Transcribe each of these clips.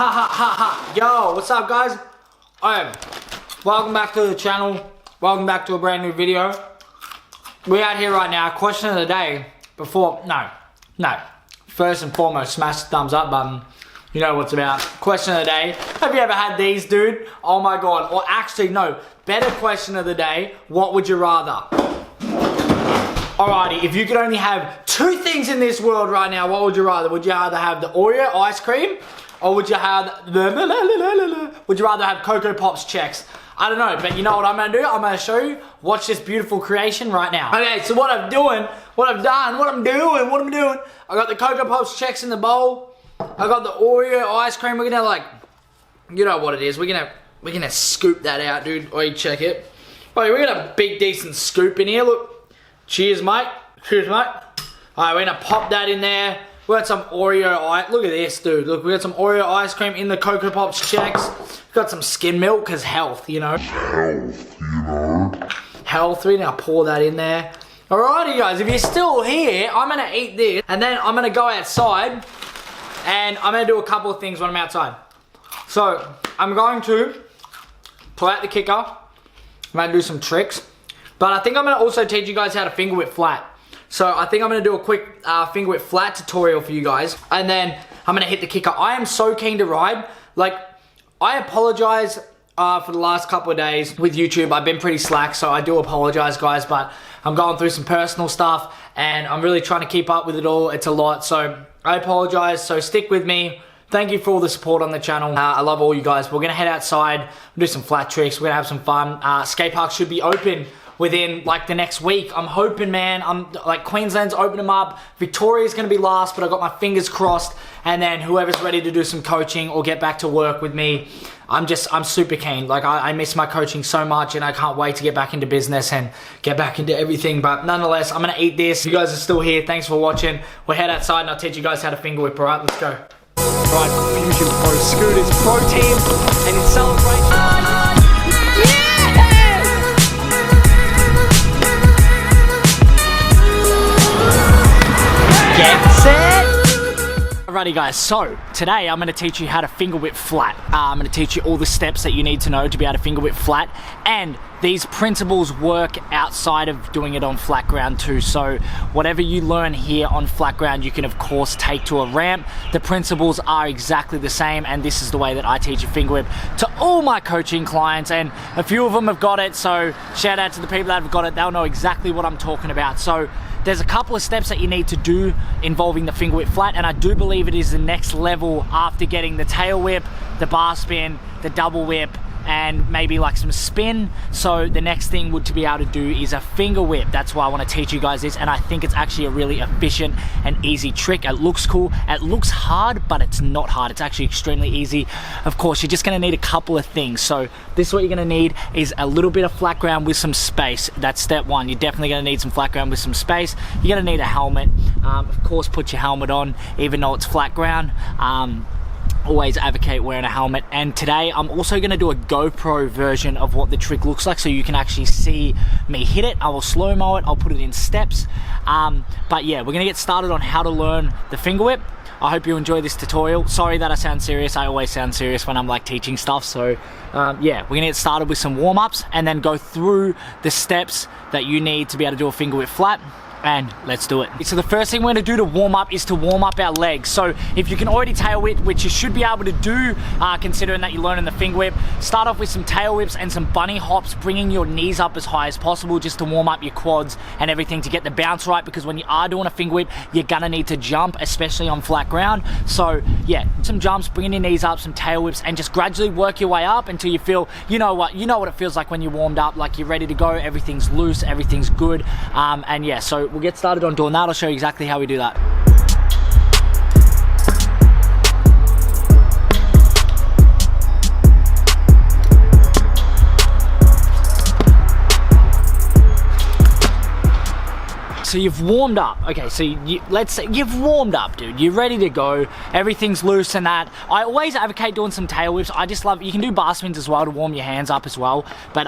ha ha ha. Yo, what's up guys? Welcome back to the channel. Welcome back to a brand new video. We're out here right now. Question of the day. First and foremost, smash the thumbs up button. You know what's about. Question of the day. Have you ever had these, dude? Oh my god. Or actually, no. Better question of the day. What would you rather? Alrighty, if you could only have two things in this world right now, what would you rather? Would you rather have the Oreo ice cream? Or would you have would you rather have Cocoa Pops Chex? I don't know, but you know what I'm gonna do? I'm gonna show you. Watch this beautiful creation right now. Okay, so what I'm doing, I got the Cocoa Pops Chex in the bowl. I got the Oreo ice cream. We're gonna like, you know what it is. We're gonna scoop that out, dude. Oh, you check it. Oh, we got a big decent scoop in here. Look. Cheers, mate. Cheers, mate. Alright, we're gonna pop that in there. We got some Oreo ice. Look at this, dude. Look, we got some Oreo ice cream in the Cocoa Pops Chex. Got some skim milk, cause health, you know. Health. We're gonna pour that in there. Alrighty, guys. If you're still here, I'm gonna eat this, and then I'm gonna go outside, and I'm gonna do a couple of things when I'm outside. So I'm going to pull out the kicker. I'm gonna do some tricks. But I think I'm going to also teach you guys how to finger whip flat. So I think I'm going to do a quick finger whip flat tutorial for you guys. And then I'm going to hit the kicker. I am so keen to ride. Like, I apologize for the last couple of days with YouTube. I've been pretty slack, so I do apologize, guys. But I'm going through some personal stuff, and I'm really trying to keep up with it all. It's a lot, so I apologize. So stick with me. Thank you for all the support on the channel. I love all you guys. We're going to head outside, do some flat tricks. We're going to have some fun. Skate parks should be open within like the next week. I'm hoping, man. I'm like, Queensland's opening them up. Victoria's gonna be last, but I got my fingers crossed. And then whoever's ready to do some coaching or get back to work with me, I'm super keen. Like, I miss my coaching so much, and I can't wait to get back into business and get back into everything. But nonetheless, I'm gonna eat this. You guys are still here. Thanks for watching. We'll head outside and I'll teach you guys how to finger whip. All right, let's go. Right, Fusion Pro Scooters Pro Team, and in celebration. Get set! Alrighty guys, so today I'm going to teach you how to finger whip flat. I'm going to teach you all the steps that you need to know to be able to finger whip flat, and these principles work outside of doing it on flat ground too. So whatever you learn here on flat ground, you can of course take to a ramp. The principles are exactly the same, and this is the way that I teach a finger whip to all my coaching clients, and a few of them have got it, so shout out to the people that have got it. They'll know exactly what I'm talking about. So there's a couple of steps that you need to do involving the finger whip flat, and I do believe it is the next level after getting the tail whip, the bar spin, the double whip, and maybe like some spin. So the next thing to be able to do is a finger whip. That's why I want to teach you guys this, and I think it's actually a really efficient and easy trick. It looks cool, it looks hard, but it's not hard. It's actually extremely easy. Of course, you're just going to need a couple of things. So this is what you're going to need is a little bit of flat ground with some space. That's step one. You're definitely going to need some flat ground with some space. You're going to need a helmet. Of course, put your helmet on even though it's flat ground. Always advocate wearing a helmet. And today I'm also going to do a GoPro version of what the trick looks like, so you can actually see me hit it. I will slow-mo it, I'll put it in steps. But yeah, we're going to get started on how to learn the finger whip. I hope you enjoy this tutorial. Sorry that I sound serious. I always sound serious when I'm like teaching stuff. So yeah, we're going to get started with some warm-ups and then go through the steps that you need to be able to do a finger whip flat. And let's do it. So the first thing we're gonna do to warm up is to warm up our legs. So if you can already tail whip, which you should be able to do, considering that you're learning the finger whip, start off with some tail whips and some bunny hops, bringing your knees up as high as possible just to warm up your quads and everything to get the bounce right, because when you are doing a finger whip, you're gonna need to jump, especially on flat ground. So yeah, some jumps, bringing your knees up, some tail whips, and just gradually work your way up until you feel, you know what it feels like when you're warmed up, like you're ready to go, everything's loose, everything's good. And yeah, so we'll get started on doing that. I'll show you exactly how we do that. So you've warmed up. Okay, so let's say you've warmed up, dude. You're ready to go. Everything's loose and that. I always advocate doing some tail whips. I just love, you can do bar spins as well to warm your hands up as well. But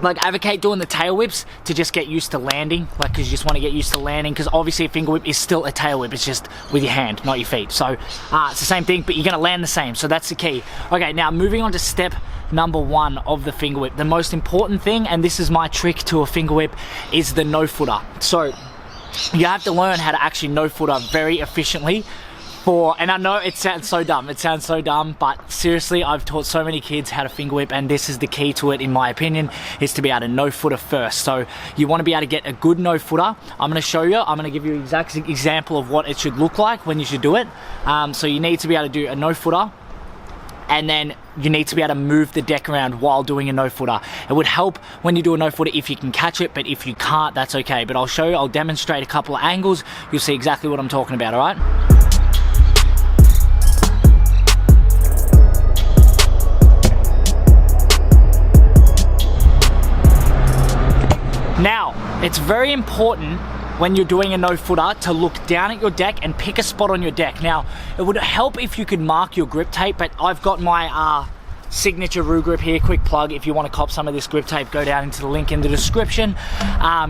like advocate doing the tail whips to just get used to landing, like because you just want to get used to landing, because obviously a finger whip is still a tail whip, it's just with your hand, not your feet. So it's the same thing, but you're going to land the same, so that's the key. Okay, now moving on to step number 1 of the finger whip. The most important thing, and this is my trick to a finger whip, is the no footer. So you have to learn how to actually no footer very efficiently. And I know it sounds so dumb, but seriously, I've taught so many kids how to finger whip, and this is the key to it, in my opinion, is to be able to no footer first. So you want to be able to get a good no footer. I'm going to show you, I'm going to give you an exact example of what it should look like when you should do it. So you need to be able to do a no footer, and then you need to be able to move the deck around while doing a no footer. It would help when you do a no footer if you can catch it, but if you can't, that's okay. But I'll show you, I'll demonstrate a couple of angles, you'll see exactly what I'm talking about, all right? Now, it's very important when you're doing a no footer to look down at your deck and pick a spot on your deck. Now, it would help if you could mark your grip tape, but I've got my signature ROOGRIP here. Quick plug, if you want to cop some of this grip tape, go down into the link in the description,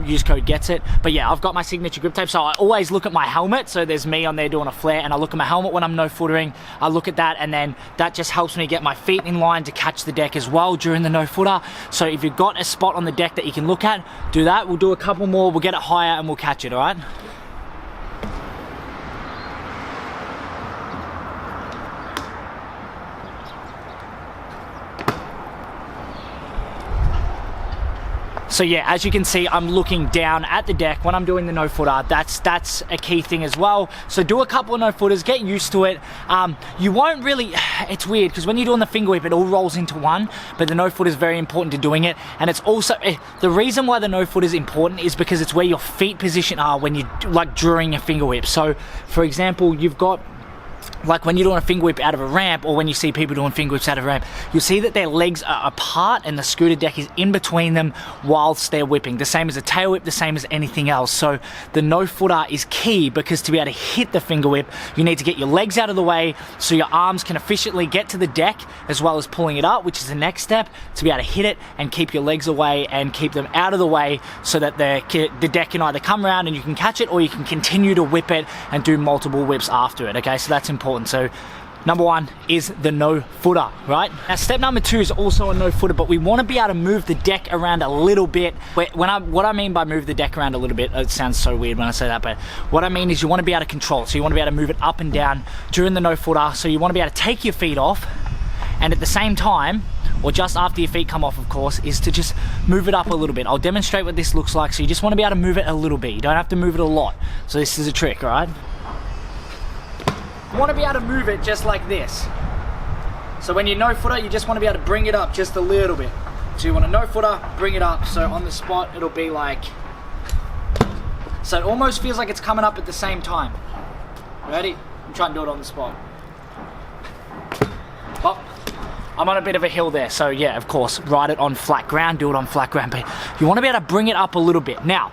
use code GETSIT. But yeah, I've got my signature grip tape, so I always look at my helmet. So there's me on there doing a flare, and I look at my helmet when I'm no footering. I look at that, and then that just helps me get my feet in line to catch the deck as well during the no footer. So if you've got a spot on the deck that you can look at, do that. We'll do a couple more, we'll get it higher, and we'll catch it, all right? So yeah, as you can see, I'm looking down at the deck when I'm doing the no footer. That's a key thing as well. So do a couple of no footers, get used to it. You won't really, it's weird because when you're doing the finger whip, it all rolls into one, but the no footer is very important to doing it. And it's also, the reason why the no footer is important is because it's where your feet position are when you, like during a finger whip. So for example, you've got, like when you're doing a finger whip out of a ramp, or when you see people doing finger whips out of a ramp, you'll see that their legs are apart and the scooter deck is in between them whilst they're whipping. The same as a tail whip, the same as anything else. So the no footer is key, because to be able to hit the finger whip, you need to get your legs out of the way so your arms can efficiently get to the deck, as well as pulling it up, which is the next step, to be able to hit it and keep your legs away and keep them out of the way, so that the deck can either come around and you can catch it, or you can continue to whip it and do multiple whips after it, okay? So that's important. So number 1 is the no footer, right? Now step number 2 is also a no footer, but we want to be able to move the deck around a little bit. What I mean by move the deck around a little bit, it sounds so weird when I say that, but what I mean is you want to be able to control it. So you want to be able to move it up and down during the no footer. So you want to be able to take your feet off, and at the same time, or just after your feet come off, of course, is to just move it up a little bit. I'll demonstrate what this looks like. So you just want to be able to move it a little bit. You don't have to move it a lot. So this is a trick, all right? You want to be able to move it just like this. So when you no footer, you just want to be able to bring it up just a little bit. So you want to no footer, bring it up. So on the spot, it'll be like, so it almost feels like it's coming up at the same time. Ready? I'm trying to do it on the spot. Hop. I'm on a bit of a hill there, so yeah, of course, ride it on flat ground, do it on flat ground, but you want to be able to bring it up a little bit. Now,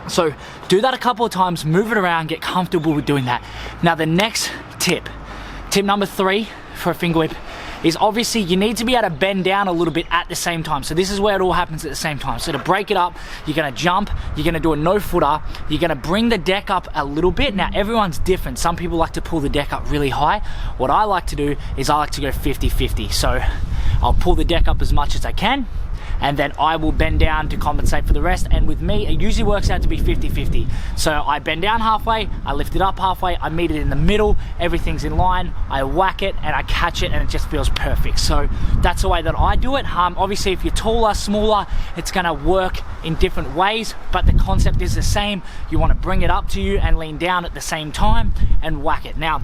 so do that a couple of times, move it around, get comfortable with doing that. Now the next tip number 3 for a finger whip, is obviously you need to be able to bend down a little bit at the same time. So this is where it all happens at the same time. So to break it up, you're gonna jump, you're gonna do a no footer, you're gonna bring the deck up a little bit. Now everyone's different. Some people like to pull the deck up really high. What I like to do is I like to go 50-50. So I'll pull the deck up as much as I can, and then I will bend down to compensate for the rest. And with me, it usually works out to be 50-50. So I bend down halfway, I lift it up halfway, I meet it in the middle, everything's in line, I whack it and I catch it, and it just feels perfect. So that's the way that I do it. Obviously if you're taller, smaller, it's gonna work in different ways, but the concept is the same. You wanna bring it up to you and lean down at the same time and whack it. Now,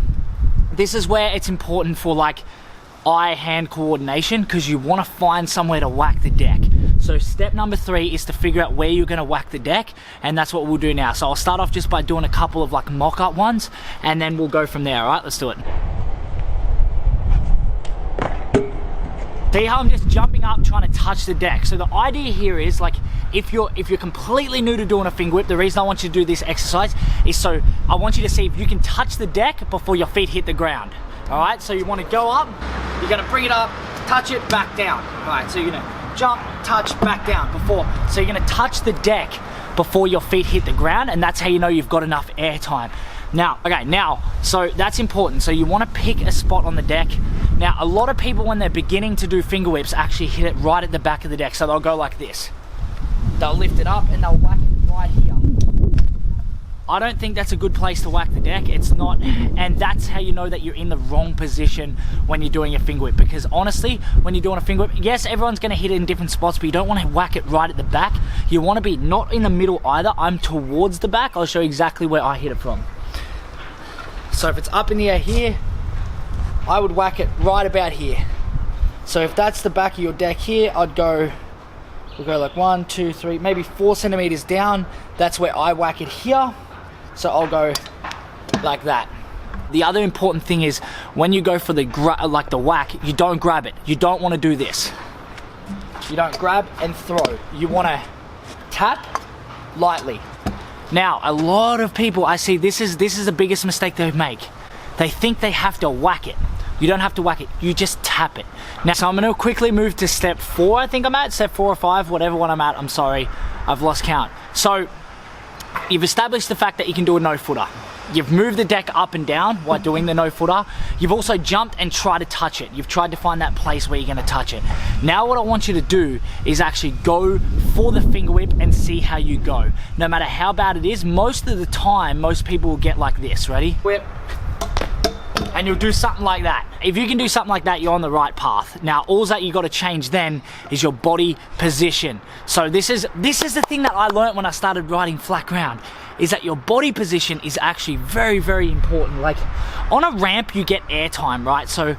this is where it's important for like eye-hand coordination, because you want to find somewhere to whack the deck. So step number 3 is to figure out where you're going to whack the deck, and that's what we'll do now. So I'll start off just by doing a couple of like mock-up ones, and then we'll go from there. All right, let's do it. See how I'm just jumping up trying to touch the deck? So the idea here is like, if you're completely new to doing a finger whip, the reason I want you to do this exercise is so I want you to see if you can touch the deck before your feet hit the ground. All right, so you want to go up, you're going to bring it up, touch it, back down. All right, so you're going to jump, touch, back down before. So you're gonna touch the deck before your feet hit the ground, and that's how you know you've got enough air time. Now, so that's important. So you wanna pick a spot on the deck. Now, a lot of people when they're beginning to do finger whips actually hit it right at the back of the deck. So they'll go like this. They'll lift it up and they'll whack it right here. I don't think that's a good place to whack the deck. It's not, and that's how you know that you're in the wrong position when you're doing a finger whip. Because honestly, when you're doing a finger whip, yes, everyone's gonna hit it in different spots, but you don't wanna whack it right at the back. You wanna be not in the middle either. I'm towards the back. I'll show you exactly where I hit it from. So if it's up in the air here, I would whack it right about here. So if that's the back of your deck here, we'll go like 1, 2, 3, maybe 4 centimeters down. That's where I whack it here. So I'll go like that. The other important thing is when you go for the whack, you don't grab it. You don't want to do this. You don't grab and throw. You want to tap lightly. Now, a lot of people, I see this is the biggest mistake they make. They think they have to whack it. You don't have to whack it, you just tap it. Now, so I'm gonna quickly move to step 4, I think I'm at, step 4 or 5, whatever one I'm at, I'm sorry, I've lost count. So, you've established the fact that you can do a no-footer. You've moved the deck up and down while doing the no-footer. You've also jumped and tried to touch it. You've tried to find that place where you're gonna touch it. Now what I want you to do is actually go for the finger whip and see how you go. No matter how bad it is, most of the time, most people will get like this, ready? Whip. And you'll do something like that. If you can do something like that, you're on the right path. Now, all that you got to change then is your body position. So this is the thing that I learned when I started riding flat ground, is that your body position is actually very, very important. Like on a ramp, you get air time, right? So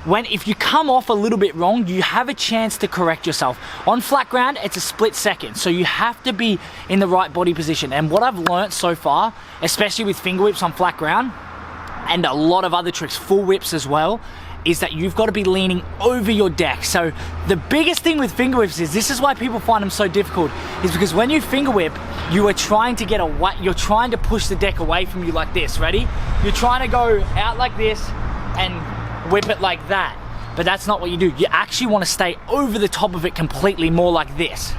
if you come off a little bit wrong, you have a chance to correct yourself. On flat ground, it's a split second. So you have to be in the right body position. And what I've learned so far, especially with finger whips on flat ground, and a lot of other tricks, full whips as well, is that you've got to be leaning over your deck. So the biggest thing with finger whips is, this is why people find them so difficult, is because when you finger whip, you are trying to you're trying to push the deck away from you like this, ready? You're trying to go out like this and whip it like that. But that's not what you do. You actually want to stay over the top of it completely, more like this.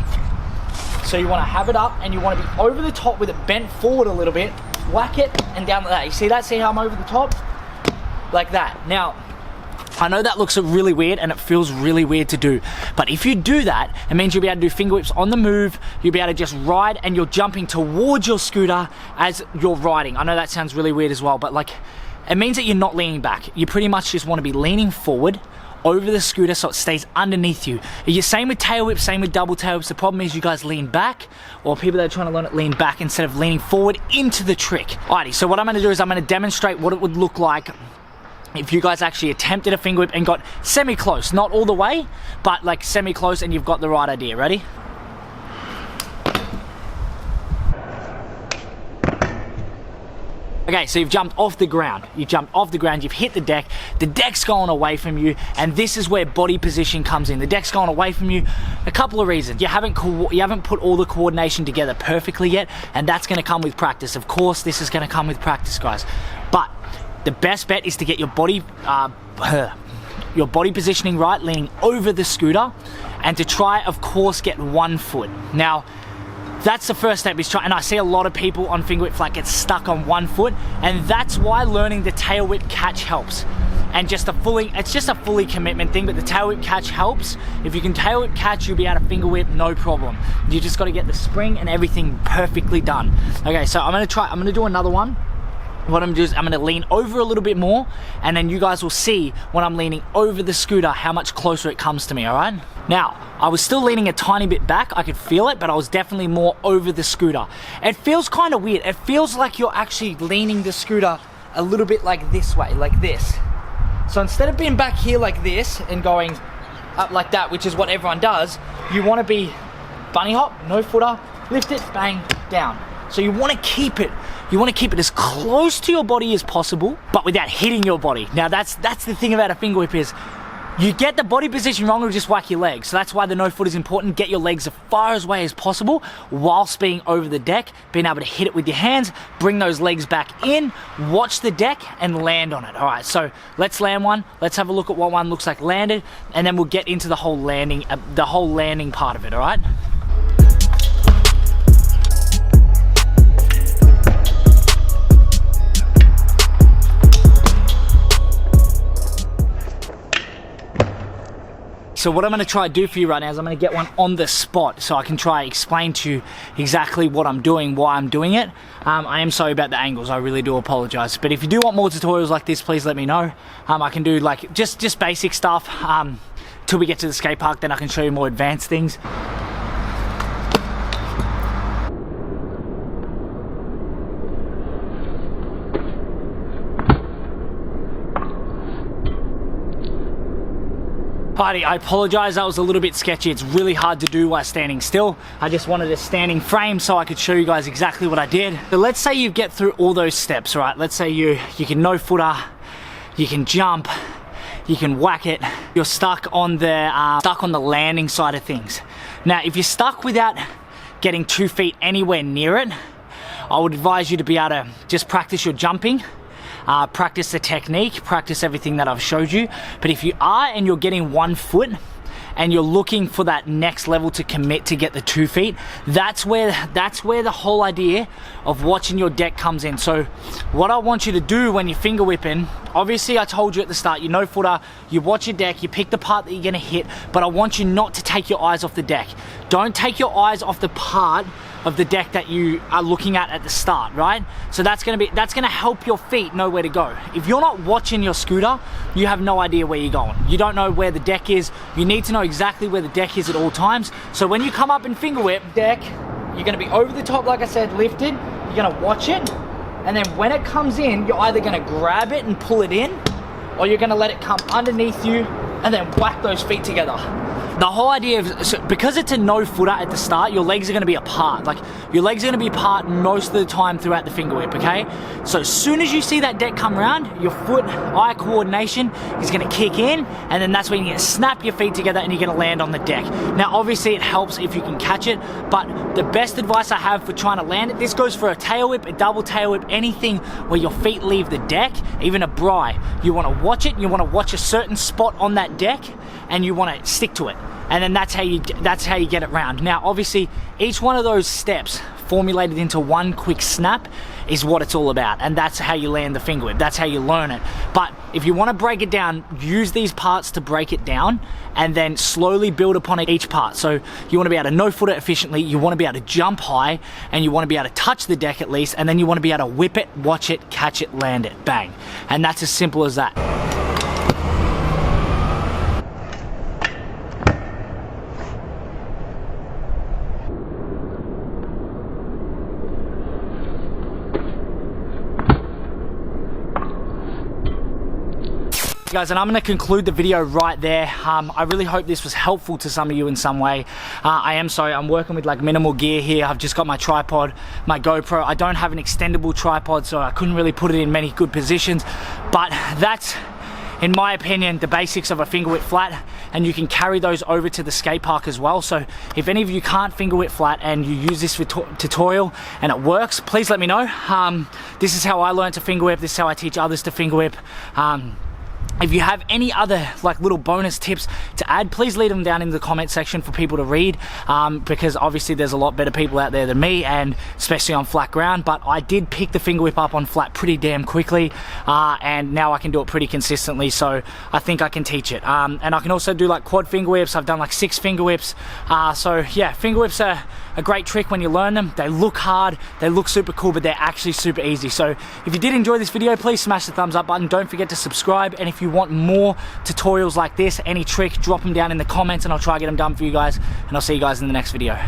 So you want to have it up and you want to be over the top with it bent forward a little bit, whack it and down like that. You see that? See how I'm over the top? Like that. Now, I know that looks really weird and it feels really weird to do, but if you do that, it means you'll be able to do finger whips on the move. You'll be able to just ride and you're jumping towards your scooter as you're riding. I know that sounds really weird as well, but like, it means that you're not leaning back. You pretty much just want to be leaning forward over the scooter so it stays underneath you. You're same with tail whips, same with double tail whips. The problem is you guys lean back, or people that are trying to learn it lean back instead of leaning forward into the trick. Alrighty, so what I'm gonna do is I'm gonna demonstrate what it would look like if you guys actually attempted a finger whip and got semi-close, not all the way, but like semi-close, and you've got the right idea. Ready? Okay, so you've jumped off the ground. You've hit the deck's going away from you, and this is where body position comes in. The deck's going away from you, a couple of reasons. You haven't put all the coordination together perfectly yet, and that's gonna come with practice. Of course, this is gonna come with practice, guys. But the best bet is to get your body positioning right, leaning over the scooter, and to try, of course, get 1 foot. Now, that's the first step, is try, and I see a lot of people on finger whip flat get stuck on 1 foot, and that's why learning the tail whip catch helps. And it's just a fully commitment thing, but the tail whip catch helps. If you can tail whip catch, you'll be able to finger whip, no problem. You just got to get the spring and everything perfectly done. Okay, so I'm gonna do another one. What I'm gonna do is I'm gonna lean over a little bit more, and then you guys will see when I'm leaning over the scooter how much closer it comes to me, all right? Now, I was still leaning a tiny bit back, I could feel it, but I was definitely more over the scooter. It feels kind of weird. It feels like you're actually leaning the scooter a little bit like this way, like this. So instead of being back here like this and going up like that, which is what everyone does, you wanna be bunny hop, no footer, lift it, bang, down. So you want to keep it as close to your body as possible, but without hitting your body. Now that's the thing about a finger whip, is You get the body position wrong, it'll just whack your legs. So that's why the no foot is important. Get your legs as far away as possible whilst being over the deck, being able to hit it with your hands, bring those legs back in, watch the deck and land on it. All right, so let's land one. Let's have a look at what one looks like landed, and then we'll get into the whole landing part of it, all right? So what I'm going to try to do for you right now is I'm going to get one on the spot so I can try explain to you exactly what I'm doing, why I'm doing it. I am sorry about the angles, I really do apologize. But if you do want more tutorials like this, please let me know. I can do like just basic stuff till we get to the skate park, then I can show you more advanced things. Alrighty, I apologize, that was a little bit sketchy. It's really hard to do while standing still. I just wanted a standing frame so I could show you guys exactly what I did. So let's say you get through all those steps, right? Let's say you can no footer, you can jump, you can whack it. You're stuck on the landing side of things. Now, if you're stuck without getting 2 feet anywhere near it, I would advise you to be able to just practice your jumping. Practice the technique, practice everything that I've showed you. But if you are and you're getting 1 foot and you're looking for that next level to commit to get the 2 feet, that's where the whole idea of watching your deck comes in. So what I want you to do when you're finger whipping, obviously I told you at the start, you no footer, you watch your deck, you pick the part that you're gonna hit, but I want you not to take your eyes off the deck. Don't take your eyes off the part of the deck that you are looking at the start, right? So that's gonna help your feet know where to go. If you're not watching your scooter, you have no idea where you're going. You don't know where the deck is. You need to know exactly where the deck is at all times. So when you come up and finger whip deck, you're gonna be over the top, like I said, lifted. You're gonna watch it, and then when it comes in, you're either gonna grab it and pull it in, or you're gonna let it come underneath you and then whack those feet together. The whole idea of, because it's a no footer at the start, your legs are going to be apart. Like, your legs are going to be apart most of the time throughout the finger whip, okay? So as soon as you see that deck come around, your foot-eye coordination is going to kick in, and then that's when you're going to snap your feet together and you're going to land on the deck. Now, obviously it helps if you can catch it, but the best advice I have for trying to land it, this goes for a tail whip, a double tail whip, anything where your feet leave the deck, even a bri. You want to watch it, you want to watch a certain spot on that deck, and you want to stick to it. And then that's how you get it round. Now, obviously, each one of those steps formulated into one quick snap is what it's all about, and that's how you land the finger whip. That's how you learn it. But if you want to break it down, use these parts to break it down, and then slowly build upon each part. So you want to be able to no foot it efficiently, you want to be able to jump high, and you want to be able to touch the deck at least, and then you want to be able to whip it, watch it, catch it, land it, bang. And that's as simple as that. Guys, and I'm going to conclude the video right there. I really hope this was helpful to some of you in some way. I am sorry, I'm working with like minimal gear here. I've just got my tripod, my GoPro. I don't have an extendable tripod, so I couldn't really put it in many good positions. But that's, in my opinion, the basics of a finger whip flat, and you can carry those over to the skate park as well. So if any of you can't finger whip flat and you use this for tutorial and it works, please let me know. This is how I learned to finger whip. This is how I teach others to finger whip. If you have any other like little bonus tips to add, please leave them down in the comment section for people to read, because obviously there's a lot better people out there than me, and especially on flat ground. But I did pick the finger whip up on flat pretty damn quickly, and now I can do it pretty consistently, so I think I can teach it. And I can also do like quad finger whips. I've done like 6 finger whips. So yeah, finger whips are a great trick when you learn them. They look hard, they look super cool, but they're actually super easy. So if you did enjoy this video, please smash the thumbs up button. Don't forget to subscribe, and if you want more tutorials like this, any trick, drop them down in the comments and I'll try to get them done for you guys, and I'll see you guys in the next video.